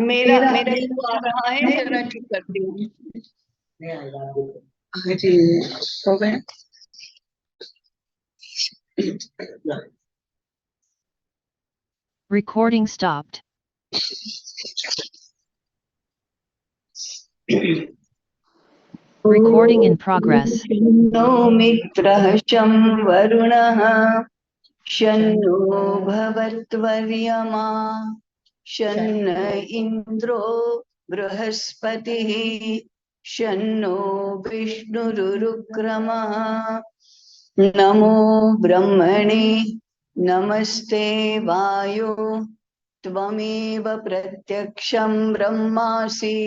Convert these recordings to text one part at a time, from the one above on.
मेरा मेरा इको आ रहा है, जरा ठीक करती हूँ। जी हो गए। Recording stopped. Recording in progress. नो मित्रः शं वरुणः शन्नो भवत्वर्यमा शन्न इन्द्रो बृहस्पतिः शन्नो विष्णुरुक्रमः। नमो ब्रह्मणे नमस्ते वायो त्वमेव प्रत्यक्षं ब्रह्मासि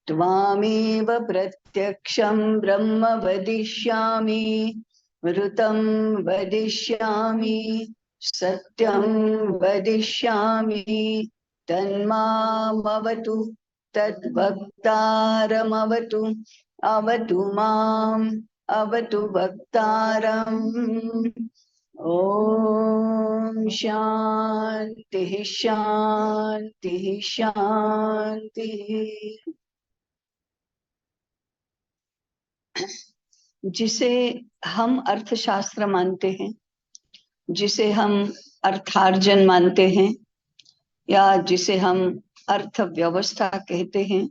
त्वामेव प्रत्यक्षं ब्रह्म वदिष्यामि ऋतं वदिष्यामि सत्यं वदिष्यामि तन्मामवतु तद्भक्तारमवतु अवतु माम् अवतु भक्तारम्। ओम शांति शांति शांति। जिसे हम अर्थशास्त्र मानते हैं, जिसे हम अर्थार्जन मानते हैं, या जिसे हम अर्थव्यवस्था कहते हैं,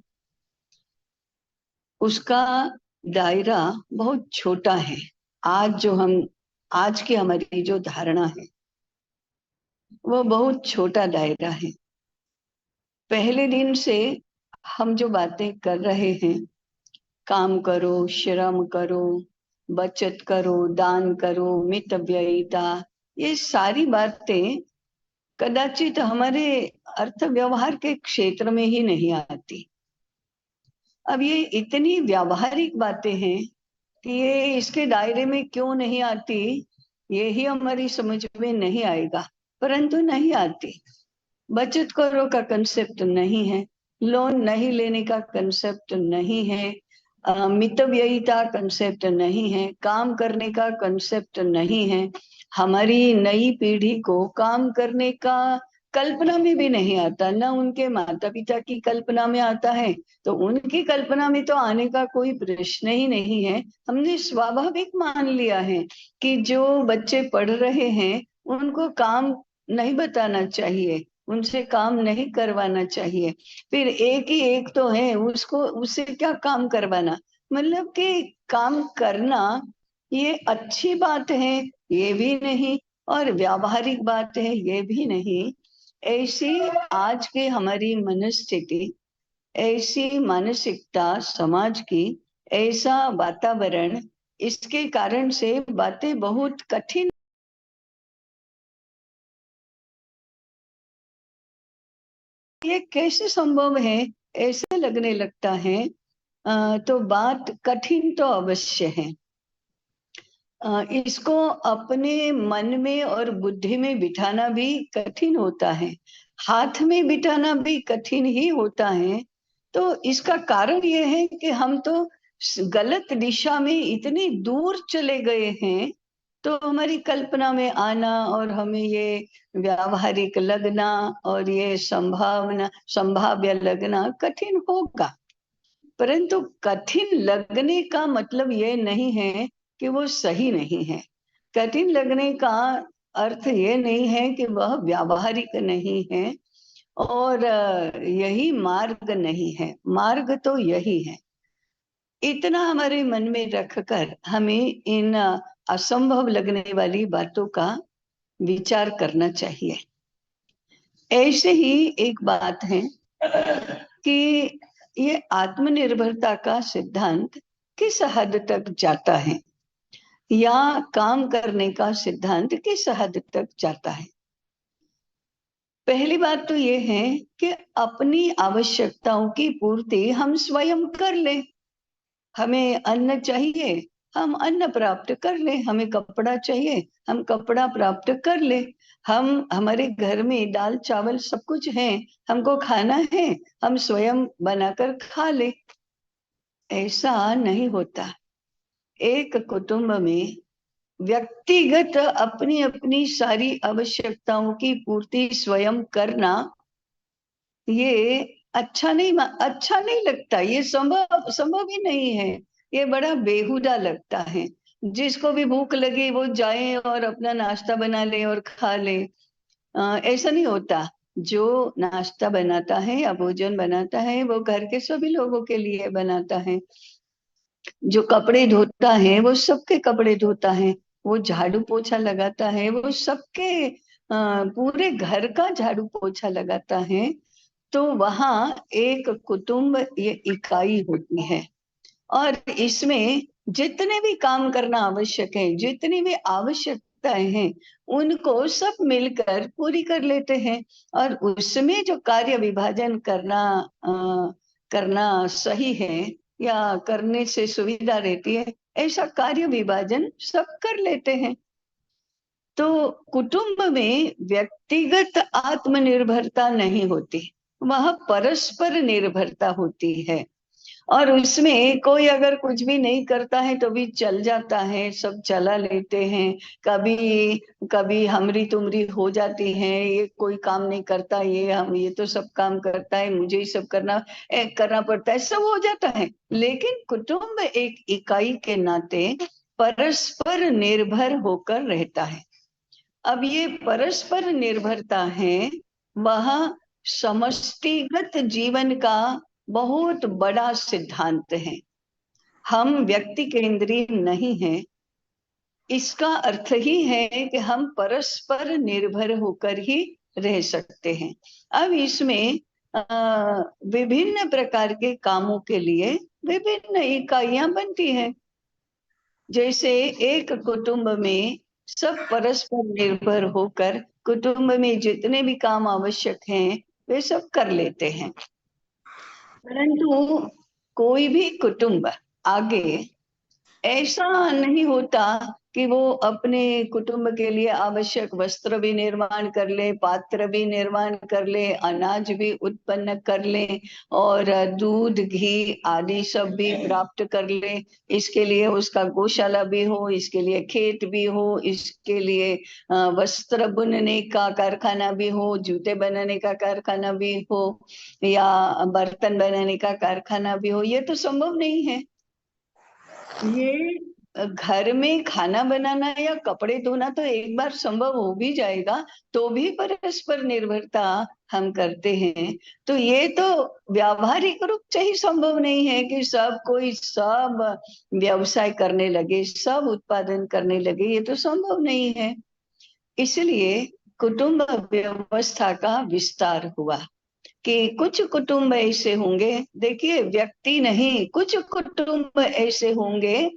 उसका दायरा बहुत छोटा है। आज की हमारी जो धारणा है वो बहुत छोटा दायरा है। पहले दिन से हम जो बातें कर रहे हैं, काम करो, श्रम करो, बचत करो, दान करो, मितव्ययिता, ये सारी बातें कदाचित हमारे अर्थ व्यवहार के क्षेत्र में ही नहीं आती। अब ये इतनी व्यावहारिक बातें हैं कि ये इसके दायरे में क्यों नहीं आती, ये ही हमारी समझ में नहीं आएगा, परंतु नहीं आती। बचत करो का कंसेप्ट नहीं है, लोन नहीं लेने का कंसेप्ट नहीं है, मितव्ययिता कंसेप्ट नहीं है, काम करने का कंसेप्ट नहीं है। हमारी नई पीढ़ी को काम करने का कल्पना में भी नहीं आता, न उनके माता पिता की कल्पना में आता है, तो उनकी कल्पना में तो आने का कोई प्रश्न ही नहीं है। हमने स्वाभाविक मान लिया है कि जो बच्चे पढ़ रहे हैं उनको काम नहीं बताना चाहिए, उनसे काम नहीं करवाना चाहिए। फिर एक ही एक तो है, उसको उससे क्या काम करवाना, मतलब कि काम करना ये अच्छी बात है ये भी नहीं, और व्यावहारिक बात है ये भी नहीं। ऐसी आज की हमारी मनस्थिति, ऐसी मानसिकता समाज की, ऐसा वातावरण, इसके कारण से बातें बहुत कठिन। ये कैसे संभव है ऐसे लगने लगता है, तो बात कठिन तो अवश्य है। इसको अपने मन में और बुद्धि में बिठाना भी कठिन होता है, हाथ में बिठाना भी कठिन ही होता है। तो इसका कारण ये है कि हम तो गलत दिशा में इतनी दूर चले गए हैं, तो हमारी कल्पना में आना और हमें ये व्यावहारिक लगना और ये संभाव्य लगना कठिन होगा। परंतु कठिन लगने का मतलब ये नहीं है कि वो सही नहीं है। कठिन लगने का अर्थ ये नहीं है कि वह व्यावहारिक नहीं है और यही मार्ग नहीं है। मार्ग तो यही है। इतना हमारे मन में रखकर हमें इन असंभव लगने वाली बातों का विचार करना चाहिए। ऐसे ही एक बात है कि ये आत्मनिर्भरता का सिद्धांत किस हद तक जाता है, या काम करने का सिद्धांत किस हद तक जाता है। पहली बात तो ये है कि अपनी आवश्यकताओं की पूर्ति हम स्वयं कर ले। हमें अन्न चाहिए, हम अन्न प्राप्त कर ले। हमें कपड़ा चाहिए, हम कपड़ा प्राप्त कर ले। हमारे घर में दाल चावल सब कुछ है, हमको खाना है, हम स्वयं बनाकर खा ले। ऐसा नहीं होता। एक कुटुंब में व्यक्तिगत अपनी अपनी सारी आवश्यकताओं की पूर्ति स्वयं करना, ये अच्छा नहीं लगता, ये संभव ही नहीं है। ये बड़ा बेहुदा लगता है। जिसको भी भूख लगे वो जाए और अपना नाश्ता बना ले और खा ले। ऐसा नहीं होता। जो नाश्ता बनाता है या भोजन बनाता है वो घर के सभी लोगों के लिए बनाता है। जो कपड़े धोता है वो सबके कपड़े धोता है। वो झाड़ू पोछा लगाता है वो सबके पूरे घर का झाड़ू पोछा लगाता है। तो वहां एक कुटुंब, ये इकाई होती है। और इसमें जितने भी काम करना आवश्यक है, जितनी भी आवश्यकताएं हैं, उनको सब मिलकर पूरी कर लेते हैं। और उसमें जो कार्य विभाजन करना सही है या करने से सुविधा रहती है, ऐसा कार्य विभाजन सब कर लेते हैं। तो कुटुंब में व्यक्तिगत आत्मनिर्भरता नहीं होती, वह परस्पर निर्भरता होती है। और उसमें कोई अगर कुछ भी नहीं करता है तो भी चल जाता है, सब चला लेते हैं। कभी कभी हमरी तुमरी हो जाती है, ये कोई काम नहीं करता, ये तो सब काम करता है, मुझे ही सब करना पड़ता है, सब हो जाता है। लेकिन कुटुंब एक इकाई के नाते परस्पर निर्भर होकर रहता है। अब ये परस्पर निर्भरता है, वह समष्टिगत जीवन का बहुत बड़ा सिद्धांत है। हम व्यक्ति केंद्रीय नहीं हैं। इसका अर्थ ही है कि हम परस्पर निर्भर होकर ही रह सकते हैं। अब इसमें विभिन्न प्रकार के कामों के लिए विभिन्न इकाइयां बनती हैं। जैसे एक कुटुंब में सब परस्पर निर्भर होकर कुटुंब में जितने भी काम आवश्यक हैं वे सब कर लेते हैं। परंतु कोई भी कुटुंब आगे ऐसा नहीं होता कि वो अपने कुटुंब के लिए आवश्यक वस्त्र भी निर्माण कर ले, पात्र भी निर्माण कर ले, अनाज भी उत्पन्न कर ले और दूध घी आदि सब भी प्राप्त कर ले। इसके लिए उसका गौशाला भी हो, इसके लिए खेत भी हो, इसके लिए वस्त्र बुनने का कारखाना भी हो, जूते बनाने का कारखाना भी हो या बर्तन बनाने का कारखाना भी हो। ये तो संभव नहीं है। ये घर में खाना बनाना या कपड़े धोना तो एक बार संभव हो भी जाएगा, तो भी परस्पर निर्भरता हम करते हैं। तो ये तो व्यावहारिक रूप से ही संभव नहीं है कि सब कोई सब व्यवसाय करने लगे, सब उत्पादन करने लगे, ये तो संभव नहीं है। इसलिए कुटुंब व्यवस्था का विस्तार हुआ कि कुछ कुटुंब ऐसे होंगे, देखिए व्यक्ति नहीं, कुछ कुटुंब ऐसे होंगे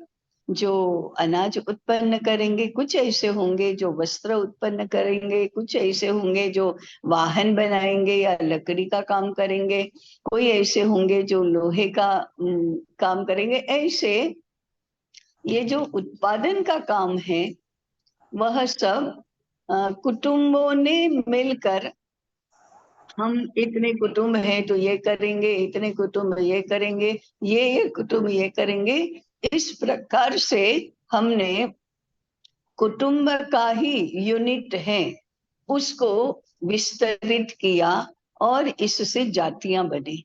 जो अनाज उत्पन्न करेंगे, कुछ ऐसे होंगे जो वस्त्र उत्पन्न करेंगे, कुछ ऐसे होंगे जो वाहन बनाएंगे या लकड़ी का काम करेंगे, कोई ऐसे होंगे जो लोहे का काम करेंगे। ऐसे ये जो उत्पादन का काम है वह सब कुटुंबों ने मिलकर, हम इतने कुटुंब हैं तो ये करेंगे, इतने कुटुंब ये करेंगे, ये कुटुंब ये करेंगे। इस प्रकार से हमने कुटुंब का ही यूनिट है उसको विस्तरित किया और इससे जातियां बनी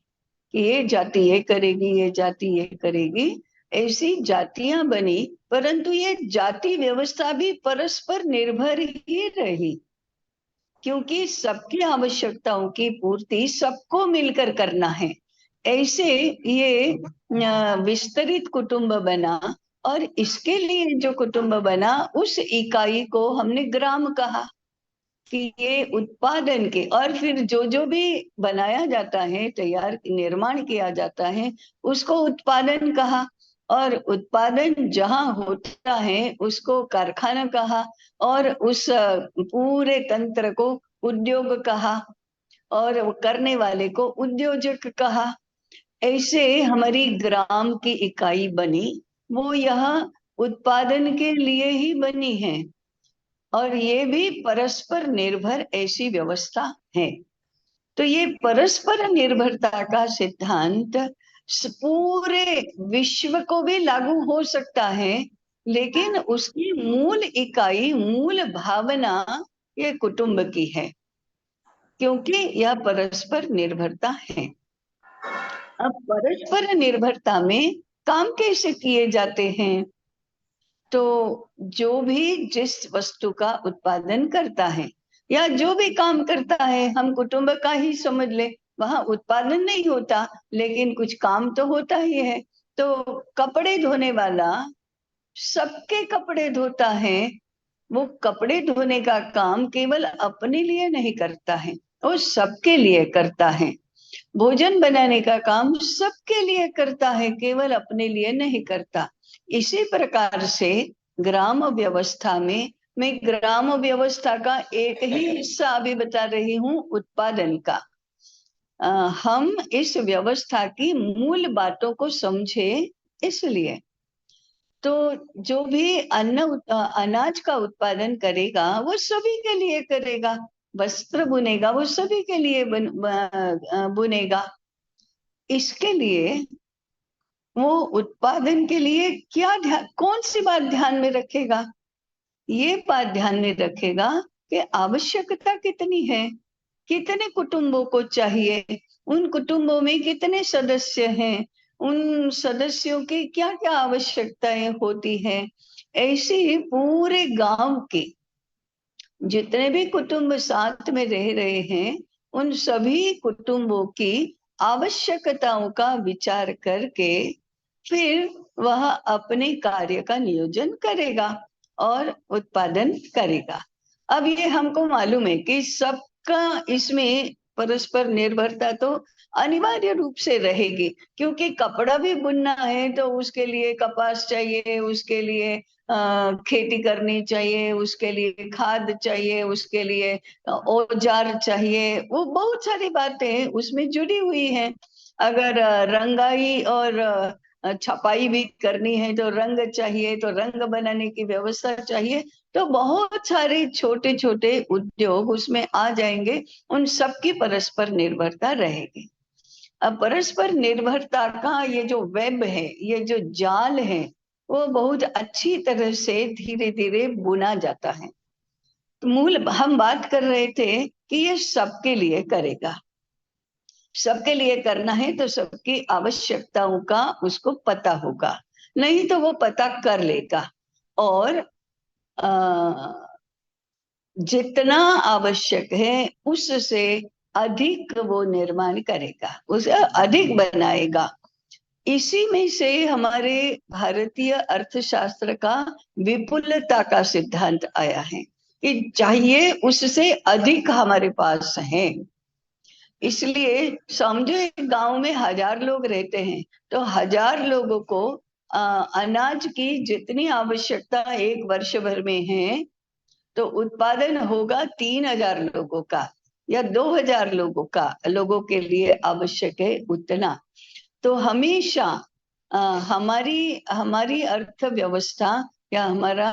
कि ये जाति ये करेगी, ये जाति ये करेगी, ऐसी जातियां बनी। परंतु ये जाति व्यवस्था भी परस्पर निर्भर ही रही, क्योंकि सबकी आवश्यकताओं की पूर्ति सबको मिलकर करना है। ऐसे ये विस्तरित कुटुंब बना और इसके लिए जो कुटुंब बना उस इकाई को हमने ग्राम कहा कि ये उत्पादन के, और फिर जो जो भी बनाया जाता है, तैयार निर्माण किया जाता है, उसको उत्पादन कहा। और उत्पादन जहां होता है उसको कारखाना कहा और उस पूरे तंत्र को उद्योग कहा और वो करने वाले को उद्योजक कहा। ऐसे हमारी ग्राम की इकाई बनी, वो यहाँ उत्पादन के लिए ही बनी है। और ये भी परस्पर निर्भर ऐसी व्यवस्था है। तो ये परस्पर निर्भरता का सिद्धांत पूरे विश्व को भी लागू हो सकता है, लेकिन उसकी मूल इकाई, मूल भावना ये कुटुंब की है। क्योंकि यह परस्पर निर्भरता है। अब परस्पर निर्भरता में काम कैसे किए जाते हैं? तो जो भी जिस वस्तु का उत्पादन करता है या जो भी काम करता है, हम कुटुंब का ही समझ ले, वहां उत्पादन नहीं होता लेकिन कुछ काम तो होता ही है। तो कपड़े धोने वाला सबके कपड़े धोता है, वो कपड़े धोने का काम केवल अपने लिए नहीं करता है, वो सबके लिए करता है। भोजन बनाने का काम सबके लिए करता है, केवल अपने लिए नहीं करता। इसी प्रकार से ग्राम व्यवस्था में, मैं ग्राम व्यवस्था का एक ही हिस्सा अभी बता रही हूँ, उत्पादन का। हम इस व्यवस्था की मूल बातों को समझे इसलिए। तो जो भी अनाज का उत्पादन करेगा वो सभी के लिए करेगा, वस्त्र बुनेगा वो सभी के लिए बुनेगा। इसके लिए वो उत्पादन के लिए क्या कौन सी बात ध्यान में रखेगा? ये बात ध्यान में रखेगा कि आवश्यकता कितनी है, कितने कुटुंबों को चाहिए, उन कुटुंबों में कितने सदस्य हैं, उन सदस्यों की क्या क्या आवश्यकताएं होती हैं। ऐसे ही पूरे गांव के जितने भी कुटुंब साथ में रह रहे हैं, उन सभी कुटुंबों की आवश्यकताओं का विचार करके फिर वह अपने कार्य का नियोजन करेगा और उत्पादन करेगा। अब ये हमको मालूम है कि सबका इसमें परस्पर निर्भरता तो अनिवार्य रूप से रहेगी, क्योंकि कपड़ा भी बुनना है तो उसके लिए कपास चाहिए, उसके लिए खेती करनी चाहिए, उसके लिए खाद चाहिए, उसके लिए औजार चाहिए, वो बहुत सारी बातें उसमें जुड़ी हुई हैं। अगर रंगाई और छपाई भी करनी है तो रंग चाहिए, तो रंग बनाने की व्यवस्था चाहिए। तो बहुत सारे छोटे छोटे उद्योग उसमें आ जाएंगे, उन सबकी परस्पर निर्भरता रहेगी। अब परस्पर निर्भरता का ये जो वेब है, ये जो जाल है, वो बहुत अच्छी तरह से धीरे धीरे बुना जाता है। तो मूल हम बात कर रहे थे कि ये सबके लिए करेगा, सबके लिए करना है तो सबकी आवश्यकताओं का उसको पता होगा, नहीं तो वो पता कर लेगा और जितना आवश्यक है उससे अधिक वो निर्माण करेगा, उसे अधिक बनाएगा। इसी में से हमारे भारतीय अर्थशास्त्र का विपुलता का सिद्धांत आया है कि चाहिए उससे अधिक हमारे पास है। इसलिए समझो एक गांव में 1000 लोग रहते हैं, तो 1000 लोगों को अनाज की जितनी आवश्यकता एक वर्ष भर में है, तो उत्पादन होगा 3000 लोगों का या 2000 लोगों के लिए आवश्यक है उतना। तो हमेशा हमारी हमारी अर्थव्यवस्था या हमारा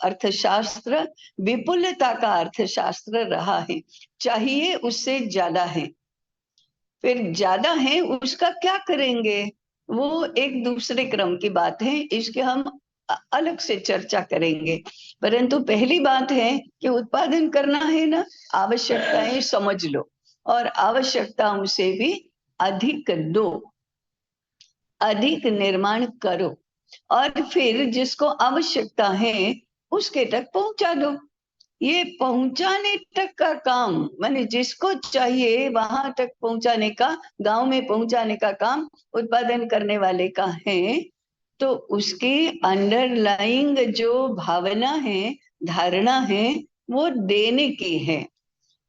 अर्थशास्त्र विपुलता का अर्थशास्त्र रहा है, चाहिए उससे ज्यादा है। फिर ज्यादा है उसका क्या करेंगे, वो एक दूसरे क्रम की बात है, इसके हम अलग से चर्चा करेंगे। परंतु पहली बात है कि उत्पादन करना है ना, आवश्यकताएं समझ लो और आवश्यकताओं से भी अधिक दो, अधिक निर्माण करो और फिर जिसको आवश्यकता है उसके तक पहुंचा दो। ये पहुंचाने तक का काम, माने जिसको चाहिए वहां तक पहुंचाने का, गांव में पहुंचाने का काम उत्पादन करने वाले का है। तो उसकी अंडरलाइंग जो भावना है, धारणा है, वो देने की है।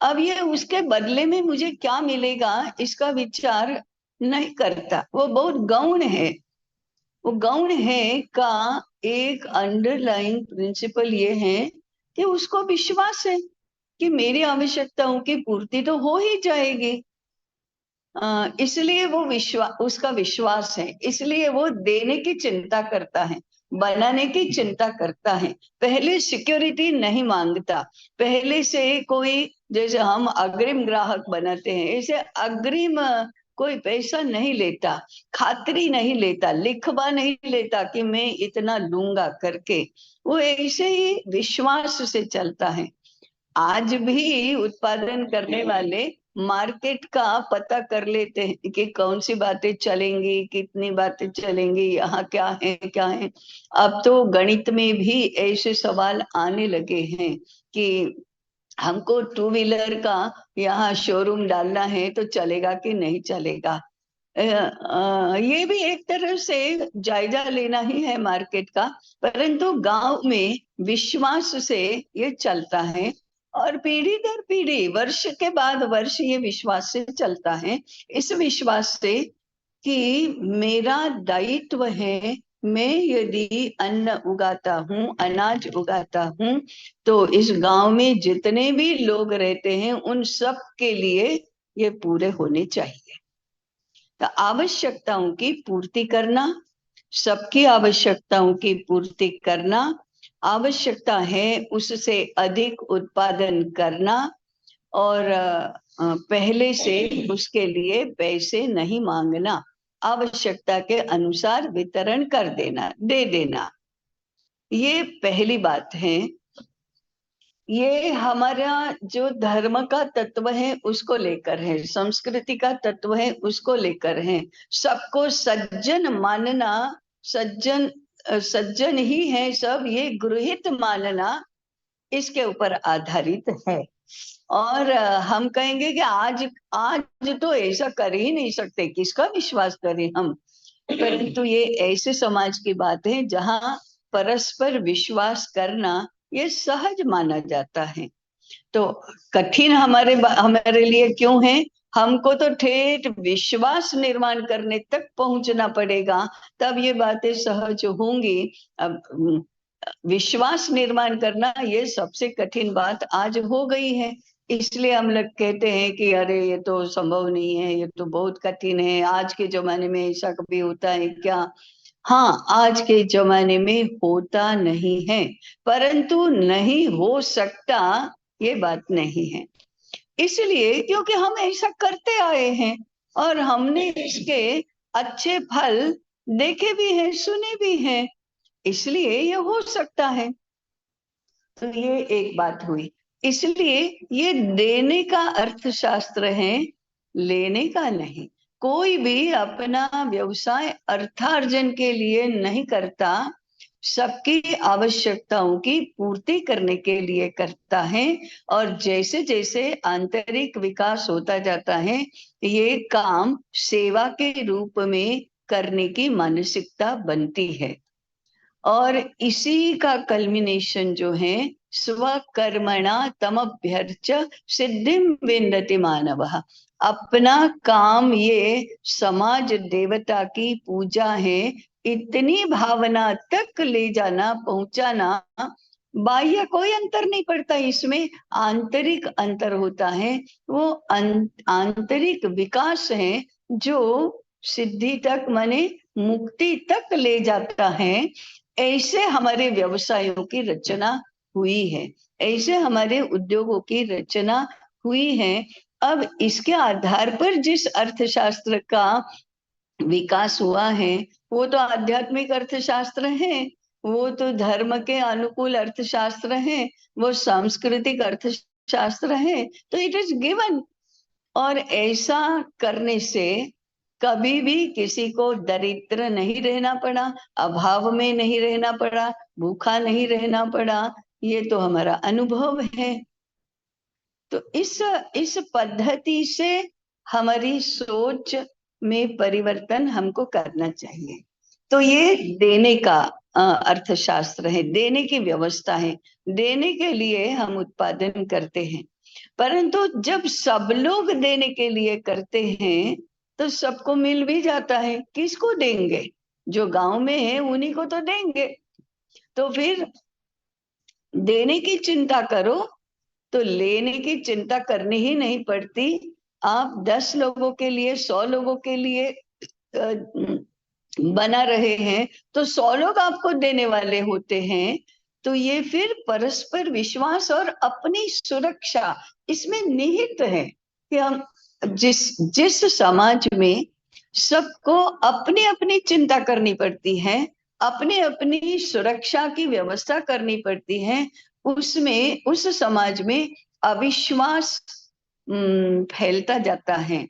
अब ये उसके बदले में मुझे क्या मिलेगा इसका विचार नहीं करता, वो बहुत गौण है। वो गौण है का एक अंडरलाइंग प्रिंसिपल ये है कि उसको विश्वास है कि मेरी आवश्यकताओं की पूर्ति तो हो ही जाएगी। इसलिए वो उसका विश्वास है, इसलिए वो देने की चिंता करता है, बनाने की चिंता करता है। पहले सिक्योरिटी नहीं मांगता, पहले से कोई, जैसे हम अग्रिम ग्राहक बनाते हैं, ऐसे अग्रिम कोई पैसा नहीं लेता, खातरी नहीं लेता, लिखवा नहीं लेता कि मैं इतना लूंगा करके। वो ऐसे ही विश्वास से चलता है। आज भी उत्पादन करने वाले मार्केट का पता कर लेते हैं कि कौन सी बातें चलेंगी, कितनी बातें चलेंगी, यहाँ क्या है क्या है। अब तो गणित में भी ऐसे सवाल आने लगे हैं कि हमको टू व्हीलर का यहाँ शोरूम डालना है तो चलेगा कि नहीं चलेगा। ये भी एक तरह से जायजा लेना ही है मार्केट का, परंतु गांव में विश्वास से ये चलता है और पीढ़ी दर पीढ़ी, वर्ष के बाद वर्ष ये विश्वास से चलता है। इस विश्वास से कि मेरा दायित्व है, मैं यदि अन्न उगाता हूँ, अनाज उगाता हूँ, तो इस गांव में जितने भी लोग रहते हैं उन सब के लिए ये पूरे होने चाहिए। तो आवश्यकताओं की पूर्ति करना, सबकी आवश्यकताओं की पूर्ति करना, आवश्यकता है उससे अधिक उत्पादन करना और पहले से उसके लिए पैसे नहीं मांगना, आवश्यकता के अनुसार वितरण कर देना, दे देना। ये पहली बात है। ये हमारा जो धर्म का तत्व है उसको लेकर है, संस्कृति का तत्व है उसको लेकर है। सबको सज्जन मानना, सज्जन सज्जन ही है सब, ये गृहित मानना इसके ऊपर आधारित है। और हम कहेंगे कि आज आज तो ऐसा कर ही नहीं सकते, किसका विश्वास करें हम। परंतु ये ऐसे समाज की बात है जहाँ परस्पर विश्वास करना ये सहज माना जाता है। तो कठिन हमारे लिए क्यों है? हमको तो ठेठ विश्वास निर्माण करने तक पहुंचना पड़ेगा, तब ये बातें सहज होंगी। अब विश्वास निर्माण करना ये सबसे कठिन बात आज हो गई है। इसलिए हम लोग कहते हैं कि अरे ये तो संभव नहीं है, ये तो बहुत कठिन है, आज के जमाने में ऐसा कभी होता है क्या? हाँ, आज के जमाने में होता नहीं है, परंतु नहीं हो सकता ये बात नहीं है। इसलिए क्योंकि हम ऐसा करते आए हैं और हमने इसके अच्छे फल देखे भी हैं, सुने भी हैं, इसलिए ये हो सकता है। तो ये एक बात हुई। इसलिए ये देने का अर्थशास्त्र है, लेने का नहीं। कोई भी अपना व्यवसाय अर्थार्जन के लिए नहीं करता, सबकी आवश्यकताओं की पूर्ति करने के लिए करता है। और जैसे जैसे आंतरिक विकास होता जाता है, ये काम सेवा के रूप में करने की मानसिकता बनती है। और इसी का कल्मिनेशन जो है, स्वकर्मणा तमभ्यर्च सिद्धिम विन्दति मानवः। अपना काम ये समाज देवता की पूजा है, इतनी भावना तक ले जाना, पहुंचाना। बाह्य कोई अंतर नहीं पड़ता, इसमें आंतरिक अंतर होता है। वो आंतरिक विकास है जो सिद्धि तक, माने मुक्ति तक ले जाता है। ऐसे हमारे व्यवसायों की रचना हुई है, ऐसे हमारे उद्योगों की रचना हुई है। अब इसके आधार पर जिस अर्थशास्त्र का विकास हुआ है वो तो आध्यात्मिक अर्थशास्त्र है, वो तो धर्म के अनुकूल अर्थशास्त्र है, वो सांस्कृतिक अर्थशास्त्र है। तो इट इज गिवन। और ऐसा करने से कभी भी किसी को दरिद्र नहीं रहना पड़ा, अभाव में नहीं रहना पड़ा, भूखा नहीं रहना पड़ा। ये तो हमारा अनुभव है। तो इस पद्धति से हमारी सोच में परिवर्तन हमको करना चाहिए। तो ये देने का अर्थशास्त्र है, देने की व्यवस्था है। देने के लिए हम उत्पादन करते हैं, परंतु जब सब लोग देने के लिए करते हैं तो सबको मिल भी जाता है। किसको देंगे? जो गांव में है उन्हीं को तो देंगे। तो फिर देने की चिंता करो तो लेने की चिंता करनी ही नहीं पड़ती। आप 10 लोगों के लिए, 100 लोगों के लिए बना रहे हैं तो 100 लोग आपको देने वाले होते हैं। तो ये फिर परस्पर विश्वास और अपनी सुरक्षा इसमें निहित है कि हम जिस समाज में सबको अपनी अपनी चिंता करनी पड़ती है, अपनी अपनी सुरक्षा की व्यवस्था करनी पड़ती है, उसमें उस समाज में अविश्वास फैलता जाता है।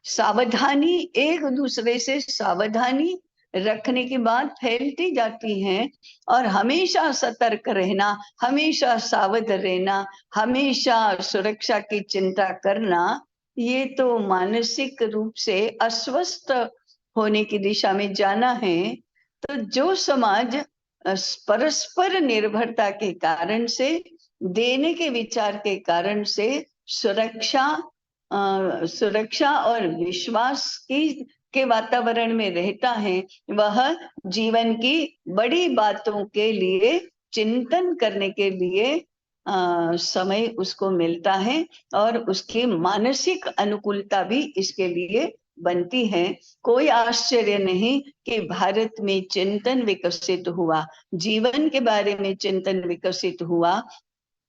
सावधानी, एक दूसरे से सावधानी रखने की बात फैलती जाती है, और हमेशा सतर्क रहना, हमेशा सावध रहना, हमेशा सुरक्षा की चिंता करना, ये तो मानसिक रूप से अस्वस्थ होने की दिशा में जाना है। तो जो समाज परस्पर निर्भरता के कारण से, देने के विचार के कारण से सुरक्षा और विश्वास की के वातावरण में रहता है, वह जीवन की बड़ी बातों के लिए चिंतन करने के लिए समय उसको मिलता है, और उसकी मानसिक अनुकूलता भी इसके लिए बनती है। कोई आश्चर्य नहीं कि भारत में चिंतन विकसित हुआ, जीवन के बारे में चिंतन विकसित हुआ,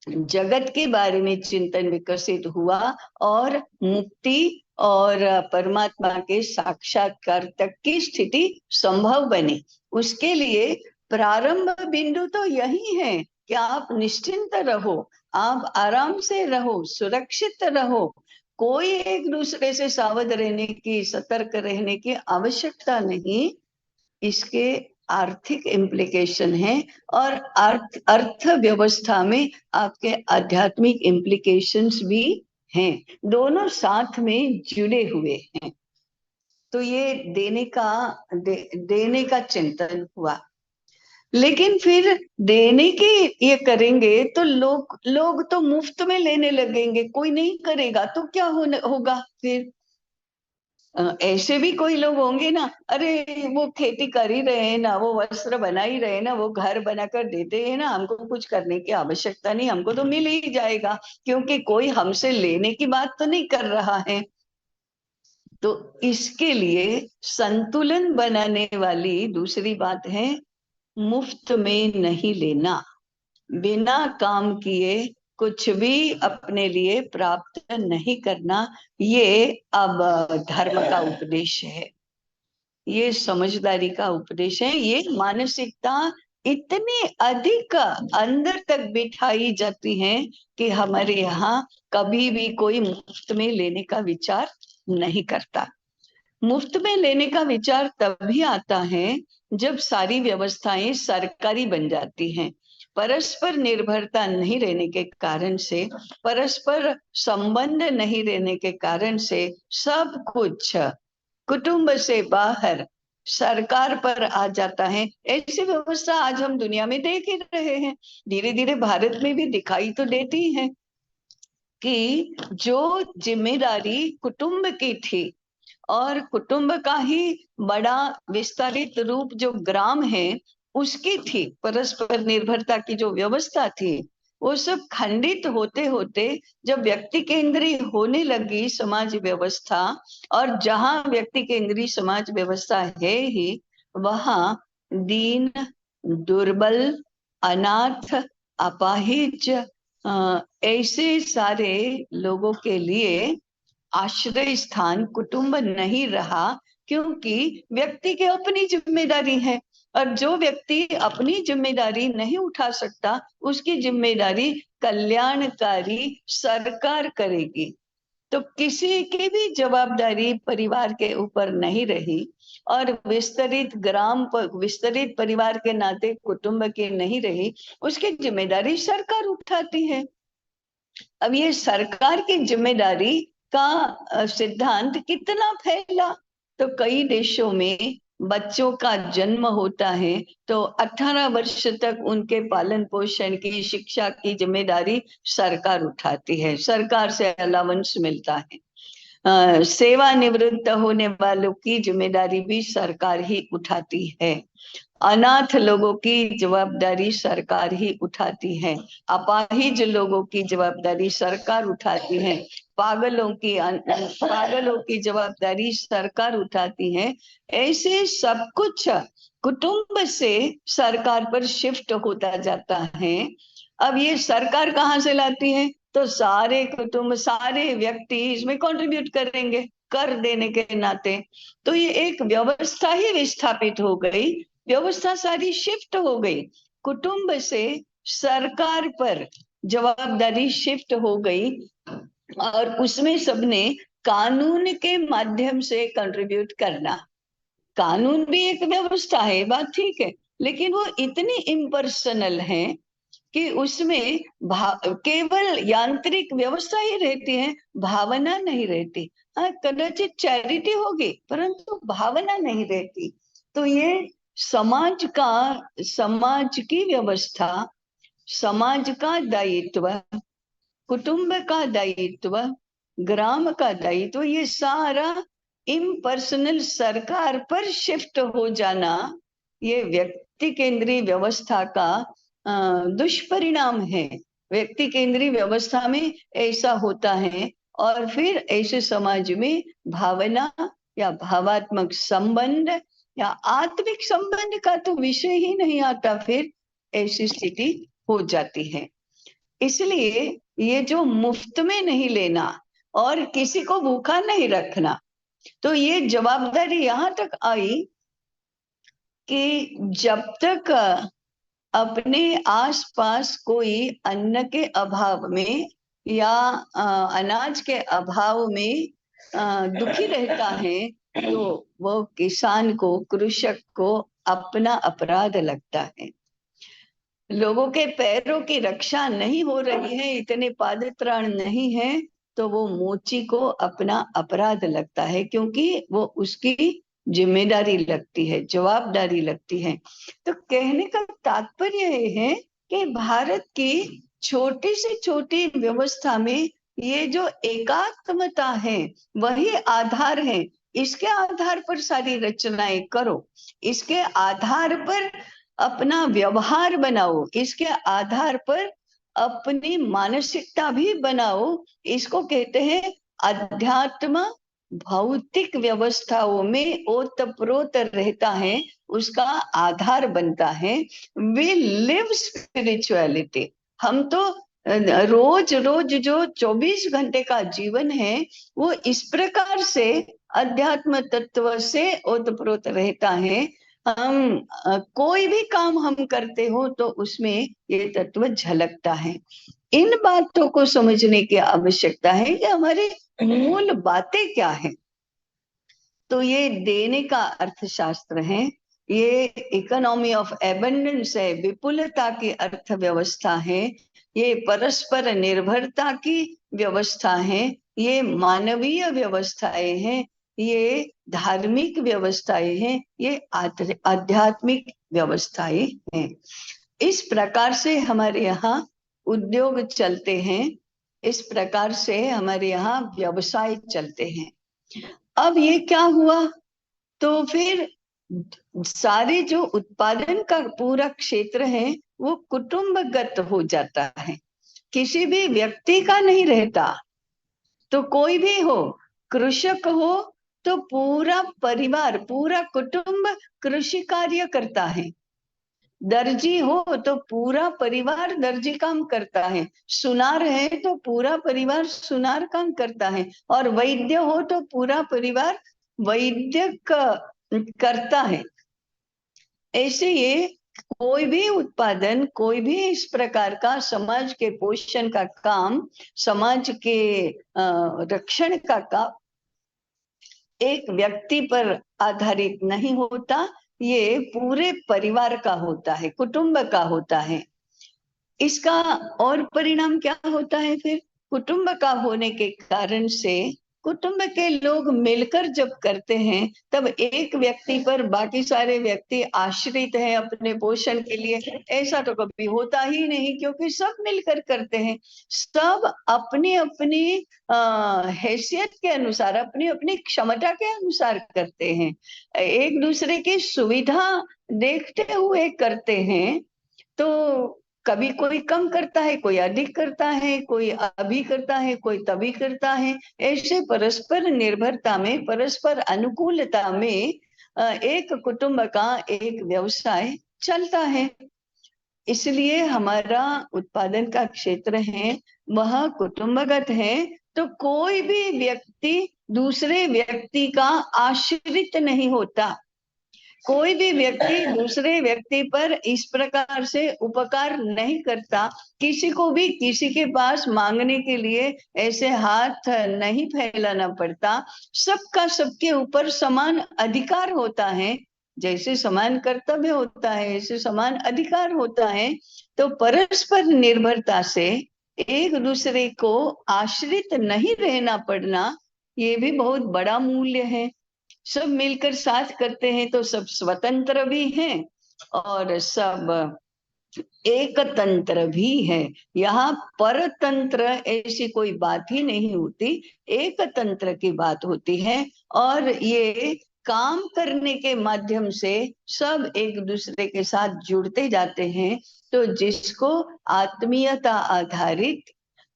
जगत के बारे में चिंतन विकसित हुआ, और मुक्ति और परमात्मा के साक्षात्कार तक की स्थिति संभव बनी। उसके लिए प्रारंभ बिंदु तो यही है कि आप निश्चिंत रहो, आप आराम से रहो, सुरक्षित रहो। कोई एक दूसरे से सावध रहने की, सतर्क रहने की आवश्यकता नहीं। इसके आर्थिक इम्प्लीकेशन है, और अर्थव्यवस्था में आपके आध्यात्मिक इम्प्लीकेशंस भी हैं, दोनों साथ में जुड़े हुए हैं। तो ये देने का चिंतन हुआ। लेकिन फिर देने के ये करेंगे तो लोग तो मुफ्त में लेने लगेंगे, कोई नहीं करेगा तो क्या होगा फिर? ऐसे भी कोई लोग होंगे ना, अरे वो खेती कर ही रहे हैं ना, वो वस्त्र बना ही रहे हैं ना, वो घर बनाकर देते हैं ना, हमको कुछ करने की आवश्यकता नहीं, हमको तो मिल ही जाएगा, क्योंकि कोई हमसे लेने की बात तो नहीं कर रहा है। तो इसके लिए संतुलन बनाने वाली दूसरी बात है, मुफ्त में नहीं लेना, बिना काम किए कुछ भी अपने लिए प्राप्त नहीं करना। ये अब धर्म का उपदेश है, ये समझदारी का उपदेश है। ये मानसिकता इतनी अधिक अंदर तक बिठाई जाती है कि हमारे यहाँ कभी भी कोई मुफ्त में लेने का विचार नहीं करता। मुफ्त में लेने का विचार तभी आता है जब सारी व्यवस्थाएं सरकारी बन जाती हैं। परस्पर निर्भरता नहीं रहने के कारण से, परस्पर संबंध नहीं रहने के कारण से, सब कुछ कुटुंब से बाहर सरकार पर आ जाता है। ऐसी व्यवस्था आज हम दुनिया में देख ही रहे हैं, धीरे धीरे भारत में भी दिखाई तो देती है कि जो जिम्मेदारी कुटुंब की थी, और कुटुंब का ही बड़ा विस्तारित रूप जो ग्राम है उसकी थी, परस्पर निर्भरता की जो व्यवस्था थी, वो सब खंडित होते होते जब व्यक्ति केंद्रीय होने लगी समाज व्यवस्था, और जहां व्यक्ति केंद्रीय समाज व्यवस्था है ही, वहां दीन, दुर्बल, अनाथ, अपाहिज, ऐसे सारे लोगों के लिए आश्रय स्थान कुटुंब नहीं रहा, क्योंकि व्यक्ति की अपनी जिम्मेदारी है, और जो व्यक्ति अपनी जिम्मेदारी नहीं उठा सकता, उसकी जिम्मेदारी कल्याणकारी सरकार करेगी। तो किसी की भी जवाबदारी परिवार के ऊपर नहीं रही, और विस्तरित परिवार के नाते कुटुंब की नहीं रही, उसकी जिम्मेदारी सरकार उठाती है। अब ये सरकार की जिम्मेदारी का सिद्धांत कितना फैला, तो कई देशों में बच्चों का जन्म होता है तो 18 वर्ष तक उनके पालन पोषण की, शिक्षा की जिम्मेदारी सरकार उठाती है, सरकार से अलाउंस मिलता है। सेवानिवृत्त होने वालों की जिम्मेदारी भी सरकार ही उठाती है। अनाथ लोगों की जवाबदारी सरकार ही उठाती है। अपाहिज लोगों की जवाबदारी सरकार उठाती है। पागलों की जवाबदारी सरकार उठाती है। ऐसे सब कुछ कुटुंब से सरकार पर शिफ्ट होता जाता है। अब ये सरकार कहाँ से लाती है? तो सारे कुटुंब, सारे व्यक्ति इसमें कंट्रीब्यूट करेंगे कर देने के नाते। तो ये एक व्यवस्था ही विस्थापित हो गई, व्यवस्था सारी शिफ्ट हो गई, कुटुंब से सरकार पर जवाबदारी शिफ्ट हो गई और उसमें सबने कानून के माध्यम से कंट्रीब्यूट करना। कानून भी एक व्यवस्था है, बात ठीक है, लेकिन वो इतनी इम्पर्सनल है कि उसमें केवल यांत्रिक व्यवस्था ही रहती है, भावना नहीं रहती। हाँ, कदाचित चैरिटी होगी परंतु भावना नहीं रहती। तो ये समाज की व्यवस्था, समाज का दायित्व, कुटुंब का दायित्व, ग्राम का दायित्व, ये सारा इम्पर्सनल सरकार पर शिफ्ट हो जाना, ये व्यक्ति केंद्रीय व्यवस्था का दुष्परिणाम है। व्यक्ति केंद्रीय व्यवस्था में ऐसा होता है और फिर ऐसे समाज में भावना या भावात्मक संबंध या आत्मिक संबंध का तो विषय ही नहीं आता, फिर ऐसी स्थिति हो जाती है। इसलिए ये जो मुफ्त में नहीं लेना और किसी को भूखा नहीं रखना, तो ये जवाबदारी यहां तक आई कि जब तक अपने आसपास कोई अन्न के अभाव में या अनाज के अभाव में दुखी रहता है, तो वो किसान को, कृषक को अपना अपराध लगता है। लोगों के पैरों की रक्षा नहीं हो रही है, इतने पादत्राण नहीं है, तो वो मोची को अपना अपराध लगता है, क्योंकि वो उसकी जिम्मेदारी लगती है, जवाबदारी लगती है। तो कहने का तात्पर्य है कि भारत की छोटी से छोटी व्यवस्था में ये जो एकात्मता है वही आधार है। इसके आधार पर सारी रचनाएं करो, इसके आधार पर अपना व्यवहार बनाओ, इसके आधार पर अपनी मानसिकता भी बनाओ। इसको कहते हैं अध्यात्म भौतिक व्यवस्थाओं में ओतप्रोत रहता है, उसका आधार बनता है। We live spirituality. हम तो रोज रोज जो 24 घंटे का जीवन है वो इस प्रकार से अध्यात्म तत्व से ओतप्रोत रहता है। हम कोई भी काम हम करते हो तो उसमें ये तत्व झलकता है। इन बातों को समझने की आवश्यकता है कि हमारे मूल बातें क्या है। तो ये देने का अर्थशास्त्र है, ये इकोनॉमी ऑफ एबंडेंस है, विपुलता की अर्थव्यवस्था है, ये परस्पर निर्भरता की व्यवस्था है, ये मानवीय व्यवस्थाएं हैं, ये धार्मिक व्यवस्थाएं हैं, ये आध्यात्मिक व्यवस्थाएं हैं। इस प्रकार से हमारे यहाँ उद्योग चलते हैं, इस प्रकार से हमारे यहाँ व्यवसाय चलते हैं। अब ये क्या हुआ, तो फिर सारे जो उत्पादन का पूरा क्षेत्र है वो कुटुंबगत हो जाता है, किसी भी व्यक्ति का नहीं रहता। तो कोई भी हो, कृषक हो तो पूरा परिवार, पूरा कुटुंब कृषि कार्य करता है। दर्जी हो तो पूरा परिवार दर्जी काम करता है। सुनार है तो पूरा परिवार सुनार काम करता है। और वैद्य हो तो पूरा परिवार वैद्य करता है। ऐसे ये कोई भी उत्पादन, कोई भी इस प्रकार का समाज के पोषण का काम, समाज के रक्षण का काम एक व्यक्ति पर आधारित नहीं होता, ये पूरे परिवार का होता है, कुटुंब का होता है। इसका और परिणाम क्या होता है फिर, कुटुंब का होने के कारण से कुटुंब के लोग मिलकर जब करते हैं तब एक व्यक्ति पर बाकी सारे व्यक्ति आश्रित हैं अपने पोषण के लिए, ऐसा तो कभी होता ही नहीं, क्योंकि सब मिलकर करते हैं। सब अपनी अपनी हैसियत के अनुसार, अपनी अपनी क्षमता के अनुसार करते हैं, एक दूसरे की सुविधा देखते हुए करते हैं। तो कभी कोई कम करता है, कोई अधिक करता है, कोई अभी करता है, कोई तभी करता है। ऐसे परस्पर निर्भरता में, परस्पर अनुकूलता में एक कुटुंब का एक व्यवसाय चलता है। इसलिए हमारा उत्पादन का क्षेत्र है वह कुटुंबगत है। तो कोई भी व्यक्ति दूसरे व्यक्ति का आश्रित नहीं होता। कोई भी व्यक्ति दूसरे व्यक्ति पर इस प्रकार से उपकार नहीं करता। किसी को भी किसी के पास मांगने के लिए ऐसे हाथ नहीं फैलाना पड़ता। सबका सबके ऊपर समान अधिकार होता है। जैसे समान कर्तव्य होता है ऐसे समान अधिकार होता है। तो परस्पर निर्भरता से एक दूसरे को आश्रित नहीं रहना पड़ना, ये भी बहुत बड़ा मूल्य है। सब मिलकर साथ करते हैं तो सब स्वतंत्र भी हैं और सब एक तंत्र भी है। यहाँ परतंत्र ऐसी कोई बात ही नहीं होती, एक तंत्र की बात होती है। और ये काम करने के माध्यम से सब एक दूसरे के साथ जुड़ते जाते हैं। तो जिसको आत्मीयता आधारित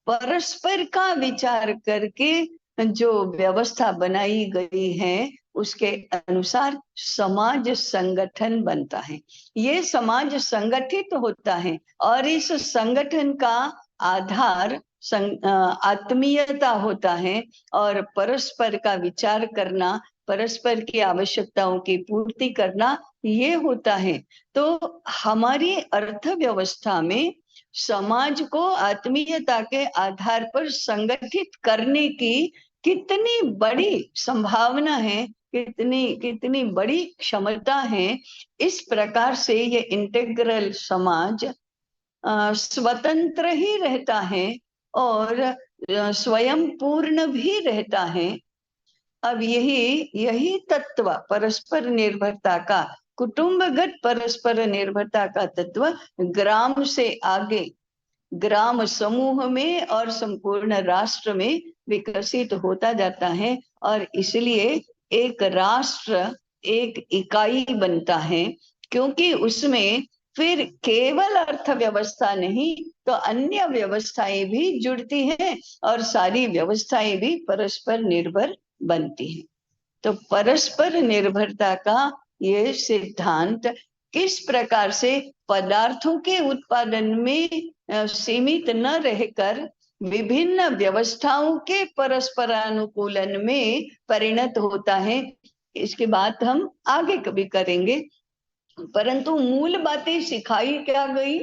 परस्पर का विचार करके जो व्यवस्था बनाई गई है उसके अनुसार समाज संगठन बनता है। ये समाज संगठित होता है और इस संगठन का आधार आत्मीयता होता है और परस्पर का विचार करना, परस्पर की आवश्यकताओं की पूर्ति करना, ये होता है। तो हमारी अर्थव्यवस्था में समाज को आत्मीयता के आधार पर संगठित करने की कितनी बड़ी संभावना है, कितनी कितनी बड़ी क्षमता है। इस प्रकार से ये इंटेग्रल समाज स्वतंत्र ही रहता है और स्वयं पूर्ण भी रहता है। अब यही तत्व परस्पर निर्भरता का, कुटुंबगत परस्पर निर्भरता का तत्व ग्राम से आगे ग्राम समूह में और संपूर्ण राष्ट्र में विकसित होता जाता है। और इसलिए एक राष्ट्र एक इकाई बनता है, क्योंकि उसमें फिर केवल अर्थव्यवस्था नहीं तो अन्य व्यवस्थाएं भी जुड़ती हैं और सारी व्यवस्थाएं भी परस्पर निर्भर बनती हैं। तो परस्पर निर्भरता का ये सिद्धांत किस प्रकार से पदार्थों के उत्पादन में सीमित न रहकर विभिन्न व्यवस्थाओं के परस्परानुकूलन में परिणत होता है, इसकी बात हम आगे कभी करेंगे। परंतु मूल बातें सिखाई क्या गई?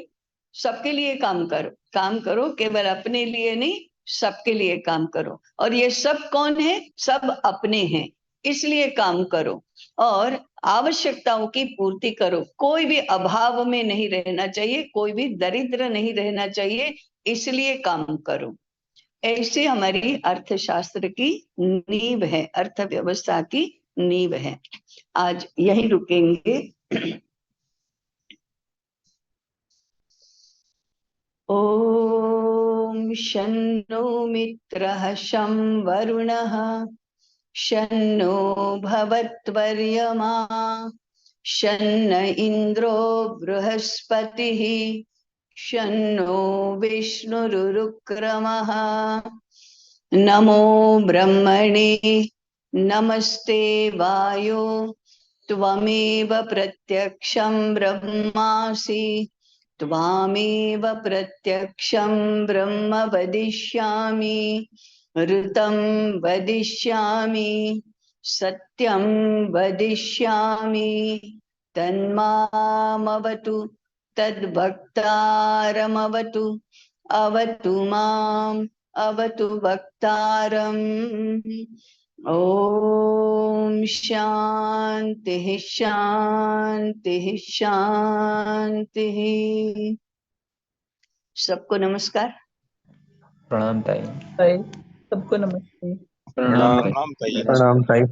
सबके लिए काम करो, काम करो, केवल अपने लिए नहीं, सबके लिए काम करो। और ये सब कौन है? सब अपने हैं, इसलिए काम करो और आवश्यकताओं की पूर्ति करो। कोई भी अभाव में नहीं रहना चाहिए, कोई भी दरिद्र नहीं रहना चाहिए, इसलिए काम करो। ऐसे हमारी अर्थशास्त्र की नींव है, अर्थव्यवस्था की नींव है। आज यही रुकेंगे। ओम शन्नो मित्रः शं वरुणः शन्नो भवत्वर्यमा शन्न इन्द्रो बृहस्पतिः शन्नो विष्णुरुक्रमः। नमो ब्रह्मणे नमस्ते वायो त्वमेव प्रत्यक्षं ब्रह्मासि त्वामेव प्रत्यक्षं ब्रह्म वदिष्यामि ऋतं वदिष्यामि सत्यं वदिष्यामि तन्मामवतु तद्भक्तारमवतु अवतु माम् अवतु भक्तारम्। ओम शांति शांति शांति। सबको नमस्कार। प्रणाम ताई। ताई सबको नमस्ते। प्रणाम। प्रणाम ताई।